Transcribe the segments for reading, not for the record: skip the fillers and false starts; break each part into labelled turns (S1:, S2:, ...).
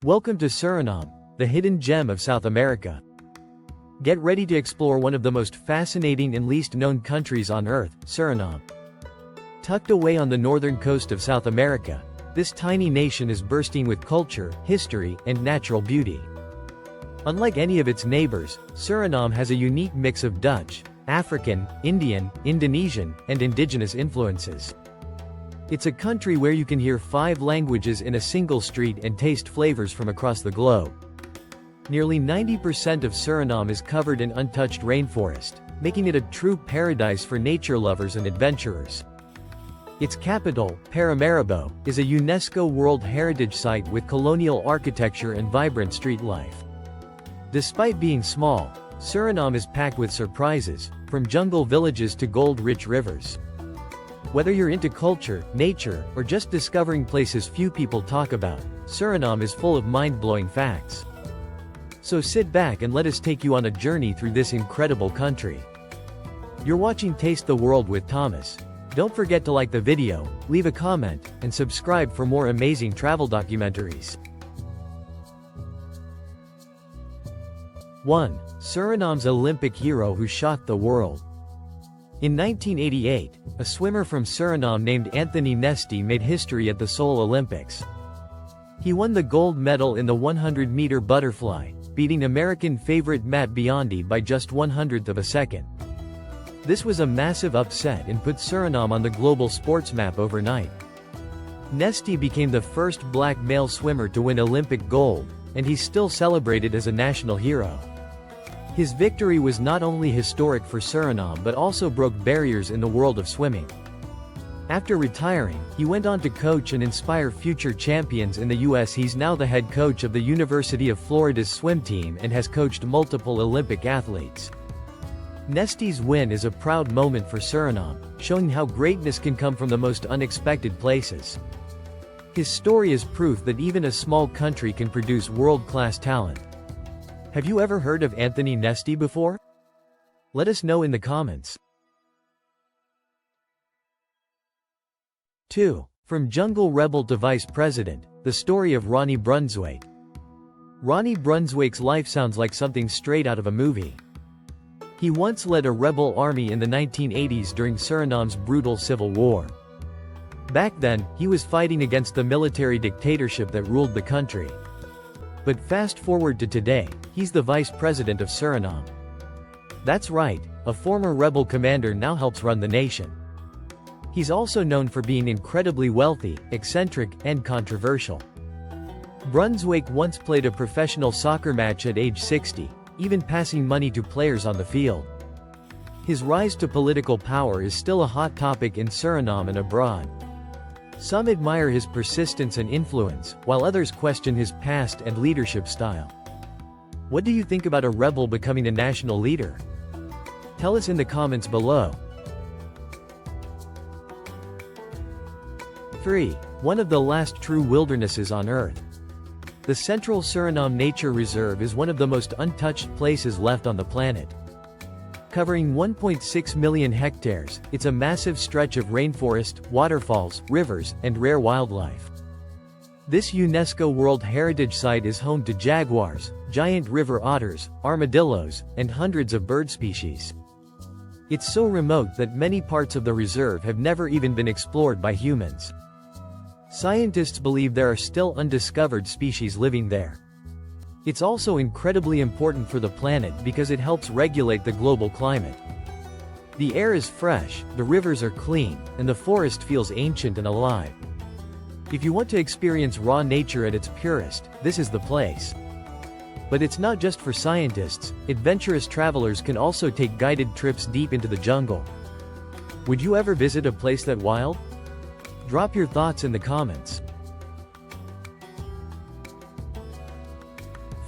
S1: Welcome to Suriname, the hidden gem of South America. Get ready to explore one of the most fascinating and least known countries on Earth, Suriname. Tucked away on the northern coast of South America, this tiny nation is bursting with culture, history, and natural beauty. Unlike any of its neighbors, Suriname has a unique mix of Dutch, African, Indian, Indonesian, and indigenous influences. It's a country where you can hear 5 languages in a single street and taste flavors from across the globe. Nearly 90% of Suriname is covered in untouched rainforest, making it a true paradise for nature lovers and adventurers. Its capital, Paramaribo, is a UNESCO World Heritage Site with colonial architecture and vibrant street life. Despite being small, Suriname is packed with surprises, from jungle villages to gold-rich rivers. Whether you're into culture, nature, or just discovering places few people talk about, Suriname is full of mind-blowing facts. So sit back and let us take you on a journey through this incredible country. You're watching Taste the World with Thomas. Don't forget to like the video, leave a comment, and subscribe for more amazing travel documentaries. 1. Suriname's Olympic hero who shocked the world. In 1988, a swimmer from Suriname named Anthony Nesty made history at the Seoul Olympics. He won the gold medal in the 100-meter butterfly, beating American favorite Matt Biondi by just 1/100th of a second. This was a massive upset and put Suriname on the global sports map overnight. Nesty became the first black male swimmer to win Olympic gold, and he's still celebrated as a national hero. His victory was not only historic for Suriname but also broke barriers in the world of swimming. After retiring, he went on to coach and inspire future champions in the US. He's now the head coach of the University of Florida's swim team and has coached multiple Olympic athletes. Nesty's win is a proud moment for Suriname, showing how greatness can come from the most unexpected places. His story is proof that even a small country can produce world-class talent. Have you ever heard of Anthony Nesty before? Let us know in the comments. 2. From jungle rebel to vice president, the story of Ronnie Brunswick. Ronnie Brunswick's life sounds like something straight out of a movie. He once led a rebel army in the 1980s during Suriname's brutal civil war. Back then, he was fighting against the military dictatorship that ruled the country. But fast forward to today, he's the vice president of Suriname. That's right, a former rebel commander now helps run the nation. He's also known for being incredibly wealthy, eccentric, and controversial. Brunswick once played a professional soccer match at age 60, even passing money to players on the field. His rise to political power is still a hot topic in Suriname and abroad. Some admire his persistence and influence, while others question his past and leadership style. What do you think about a rebel becoming a national leader? Tell us in the comments below. 3. One of the last true wildernesses on Earth. The Central Suriname Nature Reserve is one of the most untouched places left on the planet. Covering 1.6 million hectares, it's a massive stretch of rainforest, waterfalls, rivers, and rare wildlife. This UNESCO World Heritage Site is home to jaguars, giant river otters, armadillos, and hundreds of bird species. It's so remote that many parts of the reserve have never even been explored by humans. Scientists believe there are still undiscovered species living there. It's also incredibly important for the planet because it helps regulate the global climate. The air is fresh, the rivers are clean, and the forest feels ancient and alive. If you want to experience raw nature at its purest, this is the place. But it's not just for scientists, adventurous travelers can also take guided trips deep into the jungle. Would you ever visit a place that wild? Drop your thoughts in the comments.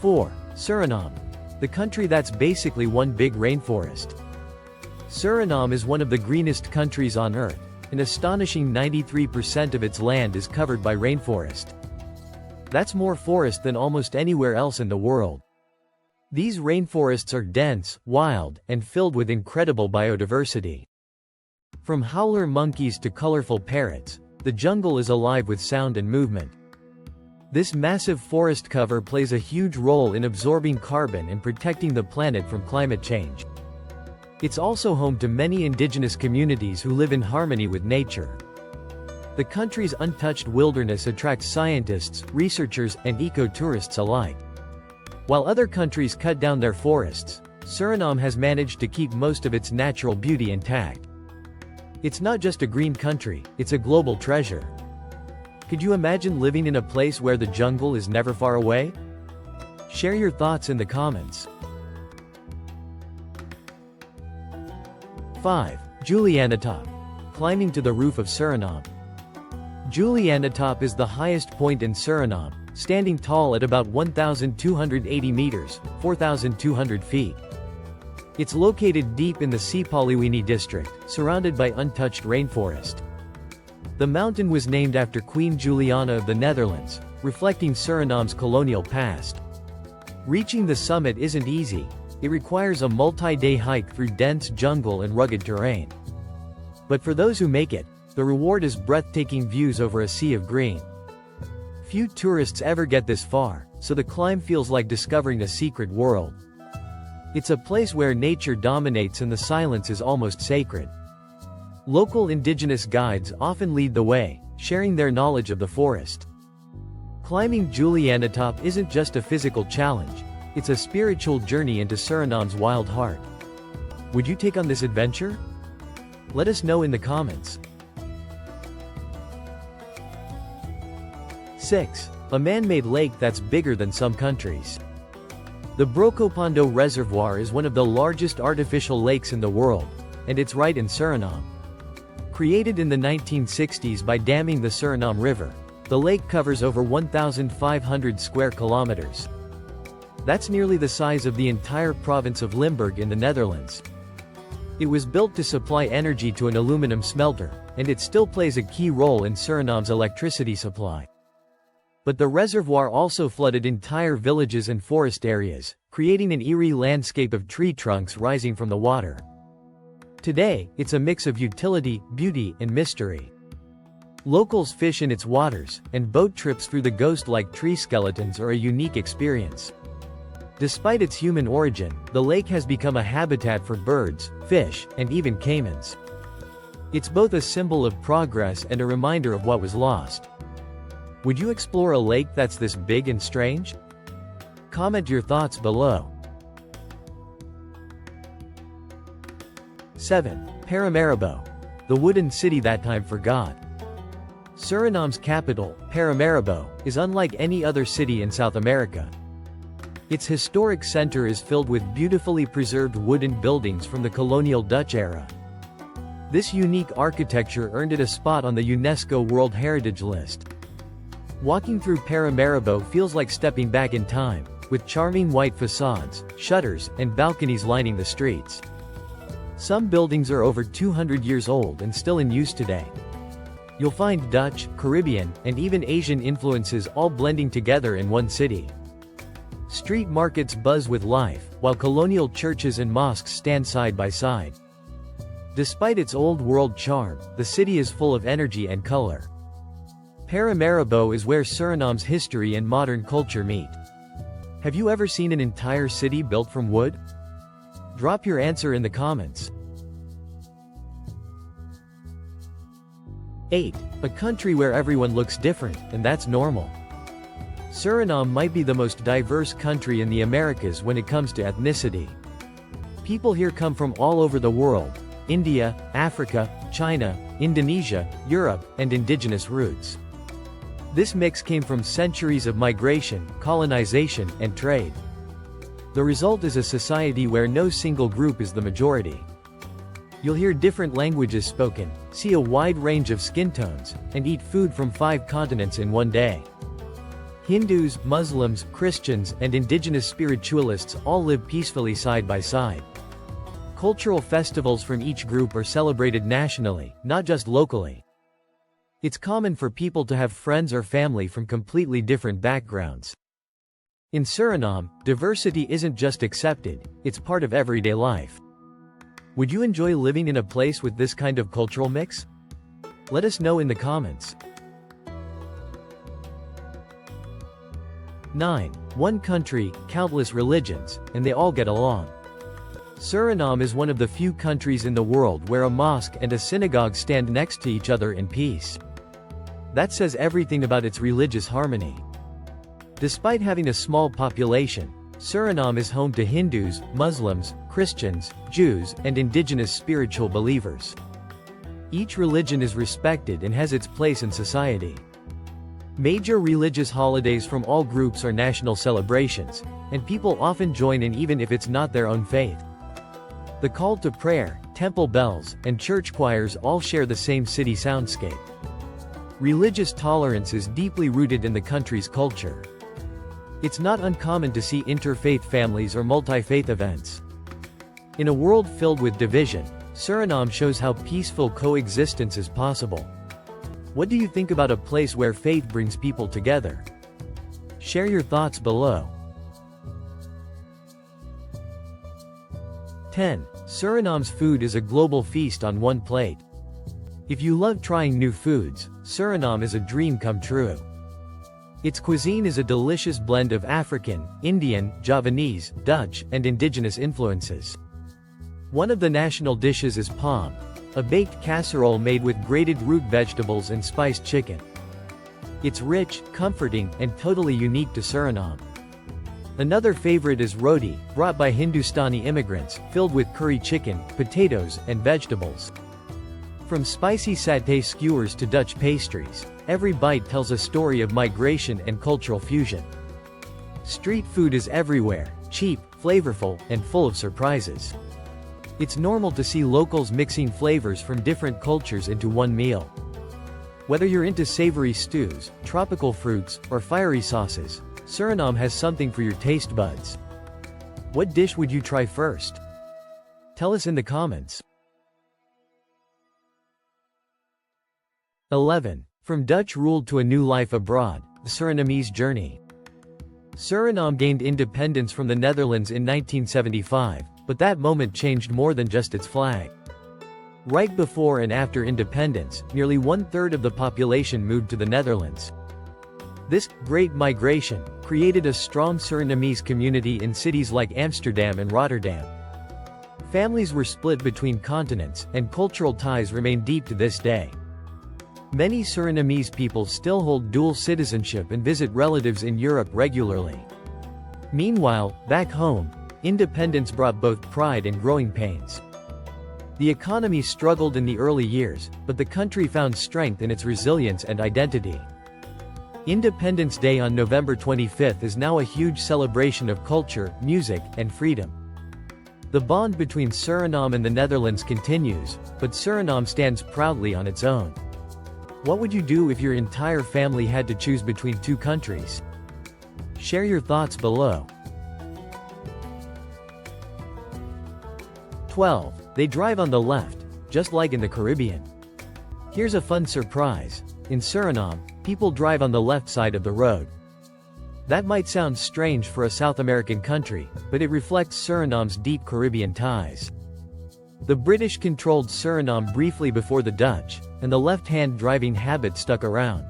S1: 4. Suriname. The country that's basically one big rainforest. Suriname is one of the greenest countries on Earth. An astonishing 93% of its land is covered by rainforest. That's more forest than almost anywhere else in the world. These rainforests are dense, wild, and filled with incredible biodiversity. From howler monkeys to colorful parrots, the jungle is alive with sound and movement. This massive forest cover plays a huge role in absorbing carbon and protecting the planet from climate change. It's also home to many indigenous communities who live in harmony with nature. The country's untouched wilderness attracts scientists, researchers, and eco-tourists alike. While other countries cut down their forests, Suriname has managed to keep most of its natural beauty intact. It's not just a green country, it's a global treasure. Could you imagine living in a place where the jungle is never far away? Share your thoughts in the comments. 5. Julianatop. Climbing to the roof of Suriname. Julianatop is the highest point in Suriname, standing tall at about 1,280 meters, 4,200 feet. It's located deep in the Sipaliwini district, surrounded by untouched rainforest. The mountain was named after Queen Juliana of the Netherlands, reflecting Suriname's colonial past. Reaching the summit isn't easy. It requires a multi-day hike through dense jungle and rugged terrain. But for those who make it, the reward is breathtaking views over a sea of green. Few tourists ever get this far, so the climb feels like discovering a secret world. It's a place where nature dominates and the silence is almost sacred. Local indigenous guides often lead the way, sharing their knowledge of the forest. Climbing Julianatop isn't just a physical challenge, it's a spiritual journey into Suriname's wild heart. Would you take on this adventure? Let us know in the comments. 6. A man-made lake that's bigger than some countries. The Brokopondo Reservoir is one of the largest artificial lakes in the world, and it's right in Suriname. Created in the 1960s by damming the Suriname River, the lake covers over 1,500 square kilometers. That's nearly the size of the entire province of Limburg in the Netherlands. It was built to supply energy to an aluminum smelter, and it still plays a key role in Suriname's electricity supply. But the reservoir also flooded entire villages and forest areas, creating an eerie landscape of tree trunks rising from the water. Today, it's a mix of utility, beauty, and mystery. Locals fish in its waters, and boat trips through the ghost-like tree skeletons are a unique experience. Despite its human origin, the lake has become a habitat for birds, fish, and even caimans. It's both a symbol of progress and a reminder of what was lost. Would you explore a lake that's this big and strange? Comment your thoughts below. 7. Paramaribo. The wooden city that time forgot. Suriname's capital, Paramaribo, is unlike any other city in South America. Its historic center is filled with beautifully preserved wooden buildings from the colonial Dutch era. This unique architecture earned it a spot on the UNESCO World Heritage List. Walking through Paramaribo feels like stepping back in time, with charming white facades, shutters, and balconies lining the streets. Some buildings are over 200 years old and still in use today. You'll find Dutch, Caribbean, and even Asian influences all blending together in one city. Street markets buzz with life, while colonial churches and mosques stand side by side. Despite its old-world charm, the city is full of energy and color. Paramaribo is where Suriname's history and modern culture meet. Have you ever seen an entire city built from wood? Drop your answer in the comments. 8. A country where everyone looks different, and that's normal. Suriname might be the most diverse country in the Americas when it comes to ethnicity. People here come from all over the world: India, Africa, China, Indonesia, Europe, and indigenous roots. This mix came from centuries of migration, colonization, and trade. The result is a society where no single group is the majority. You'll hear different languages spoken, see a wide range of skin tones, and eat food from 5 continents in one day. Hindus, Muslims, Christians, and indigenous spiritualists all live peacefully side by side. Cultural festivals from each group are celebrated nationally, not just locally. It's common for people to have friends or family from completely different backgrounds. In Suriname, diversity isn't just accepted, it's part of everyday life. Would you enjoy living in a place with this kind of cultural mix? Let us know in the comments. 9. One country, countless religions, and they all get along. Suriname is one of the few countries in the world where a mosque and a synagogue stand next to each other in peace. That says everything about its religious harmony. Despite having a small population, Suriname is home to Hindus, Muslims, Christians, Jews, and indigenous spiritual believers. Each religion is respected and has its place in society. Major religious holidays from all groups are national celebrations, and people often join in even if it's not their own faith. The call to prayer, temple bells, and church choirs all share the same city soundscape. Religious tolerance is deeply rooted in the country's culture. It's not uncommon to see interfaith families or multi-faith events. In a world filled with division, Suriname shows how peaceful coexistence is possible. What do you think about a place where faith brings people together? Share your thoughts below. 10. Suriname's food is a global feast on one plate. If you love trying new foods, Suriname is a dream come true. Its cuisine is a delicious blend of African, Indian, Javanese, Dutch, and indigenous influences. One of the national dishes is palm, a baked casserole made with grated root vegetables and spiced chicken. It's rich, comforting, and totally unique to Suriname. Another favorite is roti, brought by Hindustani immigrants, filled with curry chicken, potatoes, and vegetables. From spicy satay skewers to Dutch pastries, every bite tells a story of migration and cultural fusion. Street food is everywhere, cheap, flavorful, and full of surprises. It's normal to see locals mixing flavors from different cultures into one meal. Whether you're into savory stews, tropical fruits, or fiery sauces, Suriname has something for your taste buds. What dish would you try first? Tell us in the comments. 11. From Dutch rule to a new life abroad, the Surinamese journey. Suriname gained independence from the Netherlands in 1975, but that moment changed more than just its flag. Right before and after independence, nearly one-third of the population moved to the Netherlands. This great migration created a strong Surinamese community in cities like Amsterdam and Rotterdam. Families were split between continents, and cultural ties remain deep to this day. Many Surinamese people still hold dual citizenship and visit relatives in Europe regularly. Meanwhile, back home, independence brought both pride and growing pains. The economy struggled in the early years, but the country found strength in its resilience and identity. Independence Day on November 25 is now a huge celebration of culture, music, and freedom. The bond between Suriname and the Netherlands continues, but Suriname stands proudly on its own. What would you do if your entire family had to choose between two countries? Share your thoughts below. 12. They drive on the left, just like in the Caribbean. Here's a fun surprise. In Suriname, people drive on the left side of the road. That might sound strange for a South American country, but it reflects Suriname's deep Caribbean ties. The British controlled Suriname briefly before the Dutch, and the left-hand driving habit stuck around.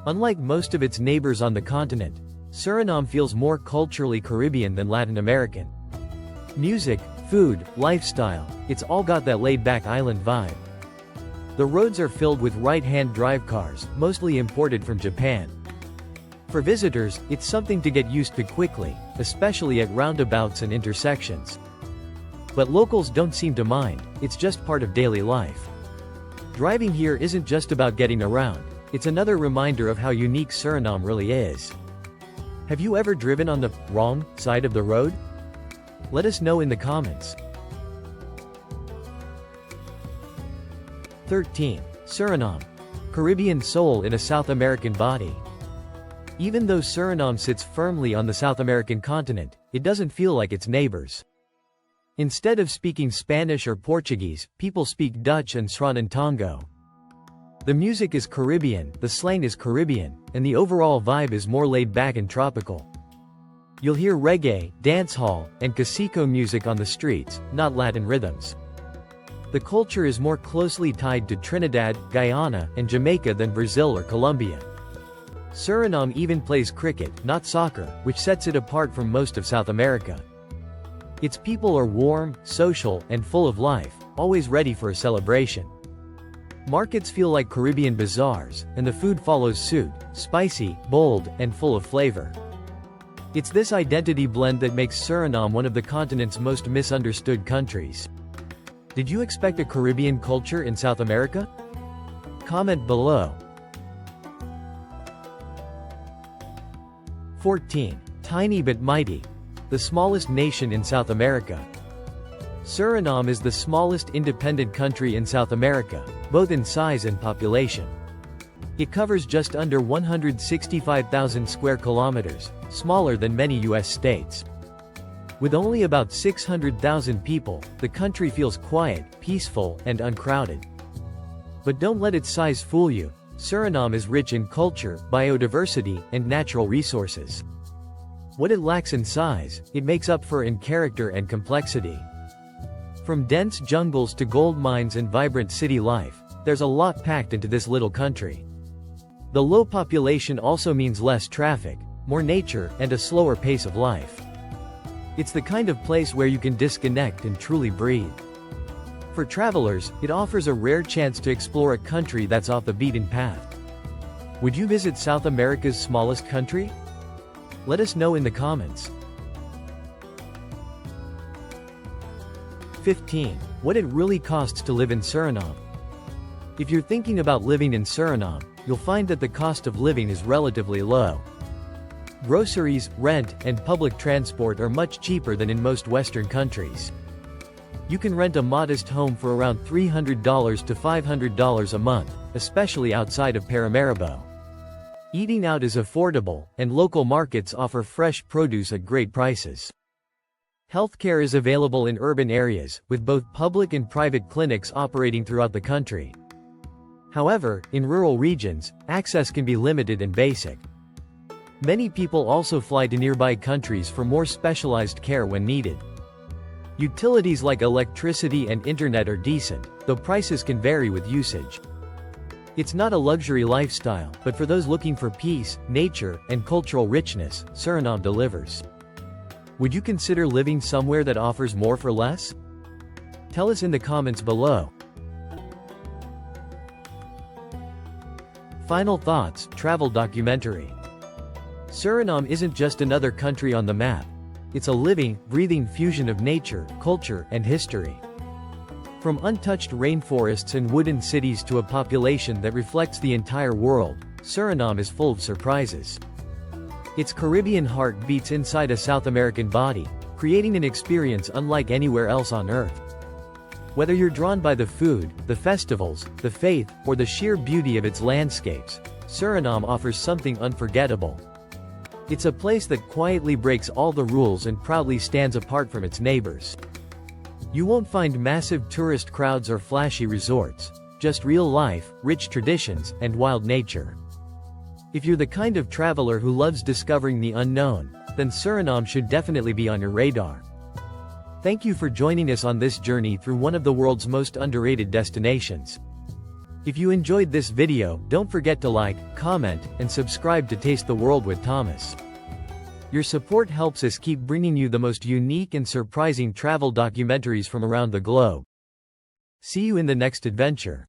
S1: Unlike most of its neighbors on the continent, Suriname feels more culturally Caribbean than Latin American. Music, food, lifestyle, it's all got that laid-back island vibe. The roads are filled with right-hand drive cars, mostly imported from Japan. For visitors, it's something to get used to quickly, especially at roundabouts and intersections. But locals don't seem to mind, it's just part of daily life. Driving here isn't just about getting around, it's another reminder of how unique Suriname really is. Have you ever driven on the wrong side of the road? Let us know in the comments. 13. Suriname. Caribbean soul in a South American body. Even though Suriname sits firmly on the South American continent, it doesn't feel like its neighbors. Instead of speaking Spanish or Portuguese, people speak Dutch and Sranantongo. The music is Caribbean, the slang is Caribbean, and the overall vibe is more laid back and tropical. You'll hear reggae, dancehall, and cacique music on the streets, not Latin rhythms. The culture is more closely tied to Trinidad, Guyana, and Jamaica than Brazil or Colombia. Suriname even plays cricket, not soccer, which sets it apart from most of South America. Its people are warm, social, and full of life, always ready for a celebration. Markets feel like Caribbean bazaars, and the food follows suit, spicy, bold, and full of flavor. It's this identity blend that makes Suriname one of the continent's most misunderstood countries. Did you expect a Caribbean culture in South America? Comment below. 14. Tiny but mighty. The smallest nation in South America. Suriname is the smallest independent country in South America, both in size and population. It covers just under 165,000 square kilometers, smaller than many U.S. states. With only about 600,000 people, the country feels quiet, peaceful, and uncrowded. But don't let its size fool you. Suriname is rich in culture, biodiversity, and natural resources. What it lacks in size, it makes up for in character and complexity. From dense jungles to gold mines and vibrant city life, there's a lot packed into this little country. The low population also means less traffic, more nature, and a slower pace of life. It's the kind of place where you can disconnect and truly breathe. For travelers, it offers a rare chance to explore a country that's off the beaten path. Would you visit South America's smallest country? Let us know in the comments. 15. What it really costs to live in Suriname. If you're thinking about living in Suriname, you'll find that the cost of living is relatively low. Groceries, rent, and public transport are much cheaper than in most Western countries. You can rent a modest home for around $300 to $500 a month, especially outside of Paramaribo. Eating out is affordable, and local markets offer fresh produce at great prices. Healthcare is available in urban areas, with both public and private clinics operating throughout the country. However, in rural regions, access can be limited and basic. Many people also fly to nearby countries for more specialized care when needed. Utilities like electricity and internet are decent, though prices can vary with usage. It's not a luxury lifestyle, but for those looking for peace, nature, and cultural richness, Suriname delivers. Would you consider living somewhere that offers more for less? Tell us in the comments below. Final thoughts, travel documentary. Suriname isn't just another country on the map. It's a living, breathing fusion of nature, culture, and history. From untouched rainforests and wooden cities to a population that reflects the entire world, Suriname is full of surprises. Its Caribbean heart beats inside a South American body, creating an experience unlike anywhere else on Earth. Whether you're drawn by the food, the festivals, the faith, or the sheer beauty of its landscapes, Suriname offers something unforgettable. It's a place that quietly breaks all the rules and proudly stands apart from its neighbors. You won't find massive tourist crowds or flashy resorts, just real life, rich traditions, and wild nature. If you're the kind of traveler who loves discovering the unknown, then Suriname should definitely be on your radar. Thank you for joining us on this journey through one of the world's most underrated destinations. If you enjoyed this video, don't forget to like, comment, and subscribe to Taste the World with Thomas. Your support helps us keep bringing you the most unique and surprising travel documentaries from around the globe. See you in the next adventure.